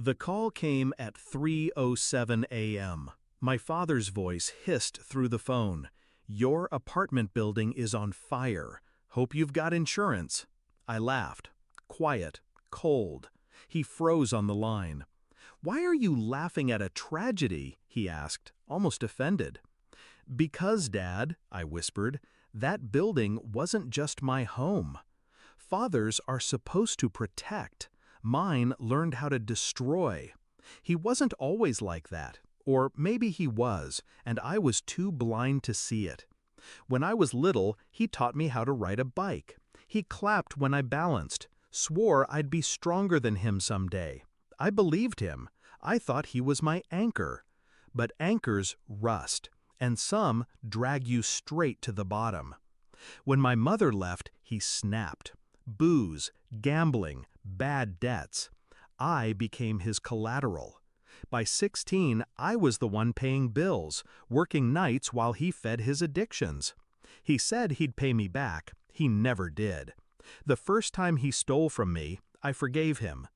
The call came at 3:07 a.m. My father's voice hissed through the phone. "Your apartment building is on fire. Hope you've got insurance." I laughed. Quiet, cold. He froze on the line. "Why are you laughing at a tragedy?" he asked, almost offended. "Because, Dad," I whispered, "that building wasn't just my home. Fathers are supposed to protect. Mine learned how to destroy. He wasn't always like that, or maybe he was, and I was too blind to see it. When I was little, he taught me how to ride a bike. He clapped when I balanced, swore I'd be stronger than him someday. I believed him. I thought he was my anchor. But anchors rust, and some drag you straight to the bottom. When my mother left, he snapped. Booze, gambling, bad debts. I became his collateral. By 16, I was the one paying bills, working nights while he fed his addictions. He said he'd pay me back. He never did. The first time he stole from me, I forgave him.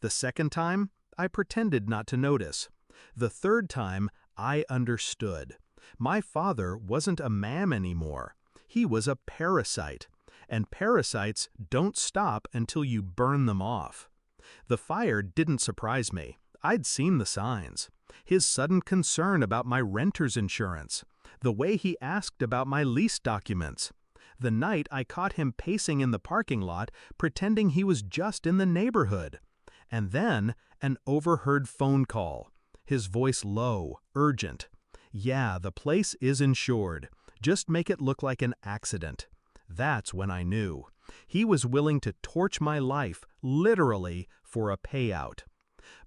The second time, I pretended not to notice. The third time, I understood. My father wasn't a man anymore. He was a parasite. And parasites don't stop until you burn them off. The fire didn't surprise me. I'd seen the signs. His sudden concern about my renter's insurance. The way he asked about my lease documents. The night I caught him pacing in the parking lot, pretending he was just in the neighborhood. And then, an overheard phone call. His voice low, urgent. "Yeah, the place is insured. Just make it look like an accident." That's when I knew. He was willing to torch my life, literally, for a payout.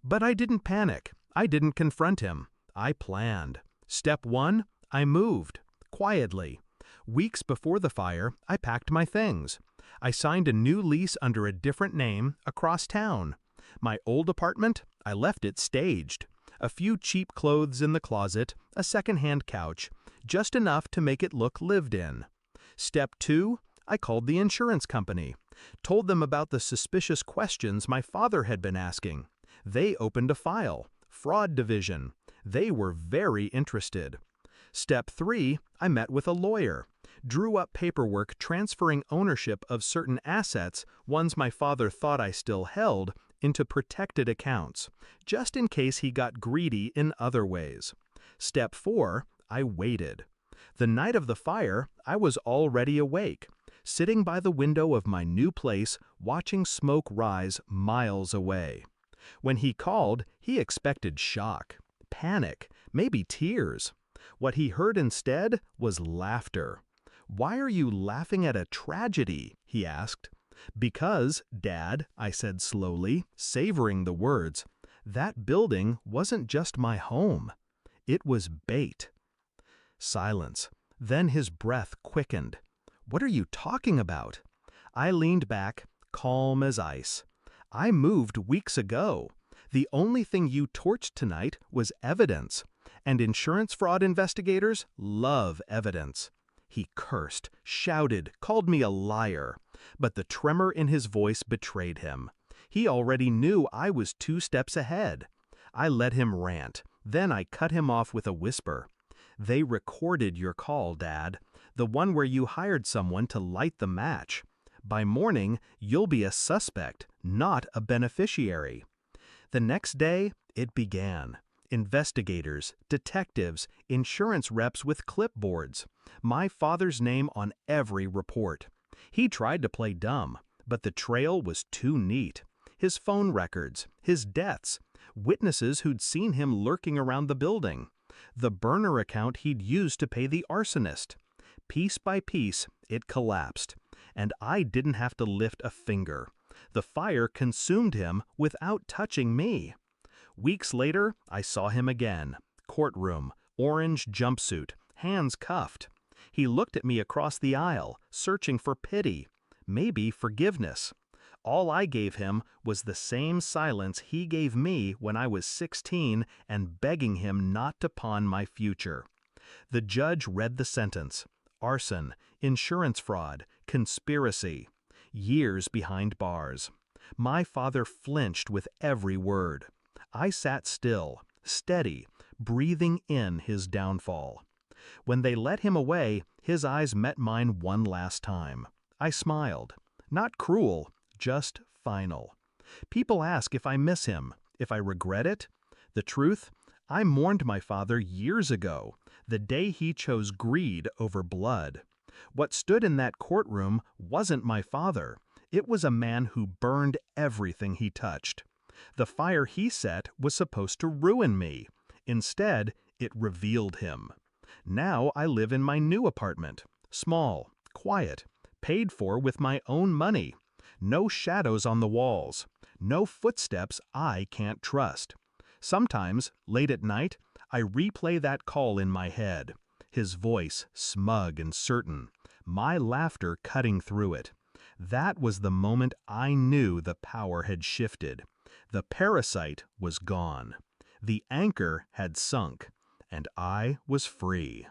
But I didn't panic. I didn't confront him. I planned. Step 1, I moved. Quietly. Weeks before the fire, I packed my things. I signed a new lease under a different name, across town. My old apartment, I left it staged. A few cheap clothes in the closet, a second-hand couch, just enough to make it look lived in. Step 2, I called the insurance company. Told them about the suspicious questions my father had been asking. They opened a file. Fraud division. They were very interested. Step 3, I met with a lawyer. Drew up paperwork transferring ownership of certain assets, ones my father thought I still held, into protected accounts, just in case he got greedy in other ways. Step 4, I waited. The night of the fire, I was already awake, sitting by the window of my new place, watching smoke rise miles away. When he called, he expected shock, panic, maybe tears. What he heard instead was laughter. "Why are you laughing at a tragedy?" he asked. "Because, Dad," I said slowly, savoring the words, "that building wasn't just my home. It was bait." Silence. Then his breath quickened. "What are you talking about?" I leaned back, calm as ice. "I moved weeks ago. The only thing you torched tonight was evidence, and insurance fraud investigators love evidence." He cursed, shouted, called me a liar, but the tremor in his voice betrayed him. He already knew I was 2 steps ahead. I let him rant, then I cut him off with a whisper. "They recorded your call, Dad, the one where you hired someone to light the match. By morning, you'll be a suspect, not a beneficiary." The next day, it began. Investigators, detectives, insurance reps with clipboards. My father's name on every report. He tried to play dumb, but the trail was too neat. His phone records, his deaths, witnesses who'd seen him lurking around the building, the burner account he'd used to pay the arsonist. Piece by piece, it collapsed, and I didn't have to lift a finger. The fire consumed him without touching me. Weeks later, I saw him again. Courtroom, orange jumpsuit, hands cuffed. He looked at me across the aisle, searching for pity, maybe forgiveness. All I gave him was the same silence he gave me when I was 16 and begging him not to pawn my future. The judge read the sentence. Arson, insurance fraud, conspiracy. Years behind bars. My father flinched with every word. I sat still, steady, breathing in his downfall. When they led him away, his eyes met mine one last time. I smiled. Not cruel, just final. People ask if I miss him, if I regret it. The truth? I mourned my father years ago, the day he chose greed over blood. What stood in that courtroom wasn't my father. It was a man who burned everything he touched. The fire he set was supposed to ruin me. Instead, it revealed him. Now I live in my new apartment. Small, quiet, paid for with my own money. No shadows on the walls. No footsteps I can't trust. Sometimes, late at night, I replay that call in my head. His voice smug and certain. My laughter cutting through it. That was the moment I knew the power had shifted. The parasite was gone. The anchor had sunk, and I was free.